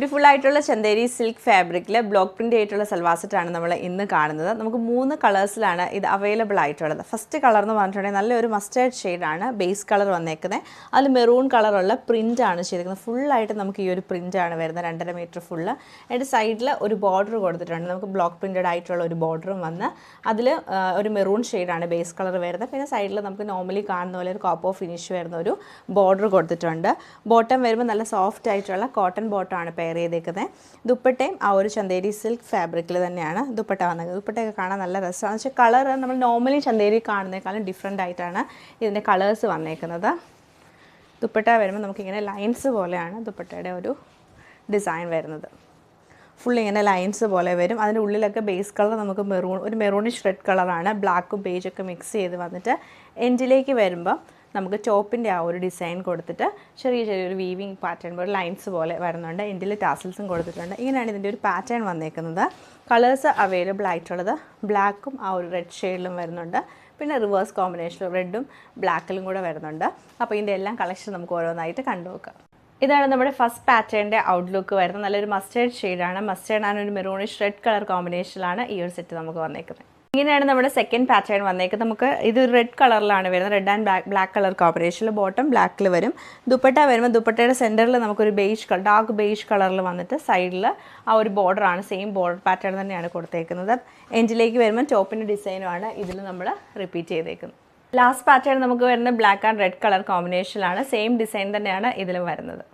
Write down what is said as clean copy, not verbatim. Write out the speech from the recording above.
Beautiful ആയിട്ടുള്ള Chanderi silk ഫാബ്രിക്കിൽ block print ആയിട്ടുള്ള സൽവാർ സെറ്റാണ് നമ്മൾ ഇന്ന് കാണുന്നത്. നമുക്ക് 3 കളേഴ്സിലാണ് ഇത് അവൈലബിൾ ആയിട്ടുള്ളത്. ഫസ്റ്റ് കളർ എന്ന് പറഞ്ഞിട്ടുണ്ടെങ്കിൽ നല്ലൊരു മസ്റ്റേർഡ് ഷെയ്ഡാണ് ബേസ് കളർ വന്നേക്കുന്നത്. അതിൽ മെറൂൺ കളറുള്ള പ്രിൻ്റാണ് ചെയ്തിരിക്കുന്നത്. ഫുള്ളായിട്ട് നമുക്ക് ഈ ഒരു പ്രിൻ്റാണ് വരുന്നത്, 2.5 മീറ്റർ ഫുള്ള്. അതിൻ്റെ സൈഡിൽ ഒരു ബോർഡർ കൊടുത്തിട്ടുണ്ട്. നമുക്ക് ബ്ലോക്ക് പ്രിൻറ്റഡ് ആയിട്ടുള്ള ഒരു ബോർഡറും വന്ന് അതിൽ ഒരു മെറൂൺ ഷെയ്ഡാണ് ബേസ് കളർ വരുന്നത്. പിന്നെ സൈഡിൽ നമുക്ക് നോർമലി കാണുന്ന പോലെ ഒരു കോപ്പർ ഫിനിഷ് വരുന്ന ഒരു ബോർഡർ കൊടുത്തിട്ടുണ്ട്. ബോട്ടം വരുമ്പോൾ നല്ല സോഫ്റ്റ് ആയിട്ടുള്ള കോട്ടൺ ബോട്ടമാണ് പെയർ ചെയ്തേക്കുന്നത്. ദുപ്പട്ടയും ആ ഒരു ചന്ദേരി സിൽക്ക് ഫാബ്രിക്കിൽ തന്നെയാണ് ദുപ്പട്ട വന്നത്. ദുപ്പട്ടയൊക്കെ കാണാൻ നല്ല രസമാണ്. പക്ഷേ കളർ നമ്മൾ നോർമലി ചന്ദേരി കാണുന്നതിനേക്കാളും ഡിഫറെൻ്റ് ആയിട്ടാണ് ഇതിൻ്റെ കളേഴ്സ് വന്നേക്കുന്നത്. ദുപ്പട്ട വരുമ്പോൾ നമുക്കിങ്ങനെ ലൈൻസ് പോലെയാണ് ദുപ്പട്ടയുടെ ഒരു ഡിസൈൻ വരുന്നത്. ഫുൾ ഇങ്ങനെ ലൈൻസ് പോലെ വരും. അതിൻ്റെ ഉള്ളിലൊക്കെ ബേസ് കളർ നമുക്ക് ഒരു മെറൂണിഷ് റെഡ് കളറാണ്. ബ്ലാക്കും ബേജൊക്കെ മിക്സ് ചെയ്ത് വന്നിട്ട് എൻഡിലേക്ക് വരുമ്പോൾ നമുക്ക് ടോപ്പിൻ്റെ ആ ഒരു ഡിസൈൻ കൊടുത്തിട്ട് ചെറിയൊരു വീവിങ് പാറ്റേൺ പോലെ ലൈൻസ് പോലെ വരുന്നുണ്ട്. എൻഡിൽ ടാസൽസും കൊടുത്തിട്ടുണ്ട്. ഇങ്ങനെയാണ് ഇതിൻ്റെ ഒരു പാറ്റേൺ വന്നേക്കുന്നത്. കളേഴ്സ് അവൈലബിൾ ആയിട്ടുള്ളത് ബ്ലാക്കും ആ ഒരു റെഡ് ഷെയ്ഡിലും വരുന്നുണ്ട്. പിന്നെ റിവേഴ്സ് കോമ്പിനേഷനിലും റെഡും ബ്ലാക്കിലും കൂടെ വരുന്നുണ്ട്. അപ്പോൾ ഇതിൻ്റെ എല്ലാം കളക്ഷൻ നമുക്ക് ഓരോന്നായിട്ട് കണ്ടുനോക്കാം. ഇതാണ് നമ്മുടെ ഫസ്റ്റ് പാറ്റേണിൻ്റെ ഔട്ട്ലുക്ക് വരുന്നത്. നല്ലൊരു മസ്റ്റേർഡ് ഷെയ്ഡാണ്. മസ്റ്റേർഡ് ആണ് ഒരു മെറൂണിഷ് റെഡ് കളർ കോമ്പിനേഷനിലാണ് ഈ ഒരു സെറ്റ് നമുക്ക് വന്നേക്കുന്നത്. ഇങ്ങനെയാണ് നമ്മുടെ സെക്കൻഡ് പാറ്റേൺ വന്നേക്കുന്നത്. നമുക്ക് ഇത് റെഡ് കളറിലാണ് വരുന്നത്. റെഡ് ആൻഡ് ബ്ലാക്ക് കളർ കോമ്പിനേഷനിൽ ബോട്ടം ബ്ലാക്കിൽ വരും. ദുപ്പട്ട വരുമ്പോൾ ദുപ്പട്ടയുടെ സെൻറ്ററിൽ നമുക്കൊരു ഡാർക്ക് ബേജ് കളറിൽ വന്നിട്ട് സൈഡിൽ ആ ഒരു ബോർഡറാണ്, സെയിം ബോർഡർ പാറ്റേൺ തന്നെയാണ് കൊടുത്തേക്കുന്നത്. എൻഡിലേക്ക് വരുമ്പോൾ ടോപ്പിൻ്റെ ഡിസൈനുമാണ് ഇതിൽ നമ്മൾ റിപ്പീറ്റ് ചെയ്തേക്കുന്നത്. ലാസ്റ്റ് പാറ്റേൺ നമുക്ക് വരുന്നത് ബ്ലാക്ക് ആൻഡ് റെഡ് കളർ കോമ്പിനേഷനിലാണ്. സെയിം ഡിസൈൻ തന്നെയാണ് ഇതിലും വരുന്നത്.